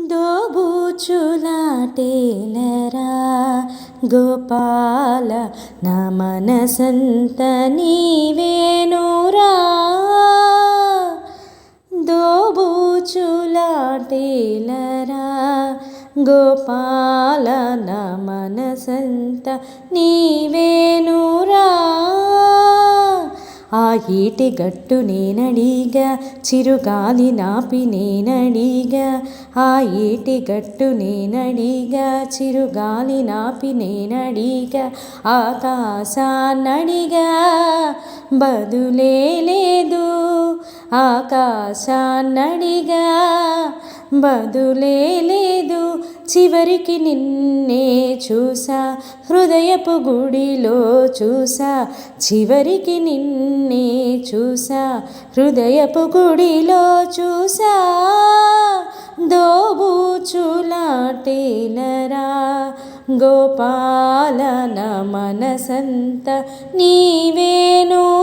దోబూచులాటేలరా గోపాల నా మనసంత నీవేనురా. దోబూచులాటేలరా గోపాల నా మనసంత నీవేనురా. ఆ ఈటి గట్టు నేనడిగా చిరుగాలి నాపి నేనడిగా. ఆ ఈటి గట్టు నేనడిగా చిరుగాలి నాపి నేనడిగా. ఆకాశాన్నడిగా బదులే లేదు. ఆకాశాన్నడిగా బదులే లేదు. చివరికి నిన్నే చూసా హృదయపు గుడిలో చూసా. చివరికి నిన్నే చూసా హృదయపు గుడిలో చూసా. దోబూచులాటేలరా గోపాల నా మనసంత నీవేను.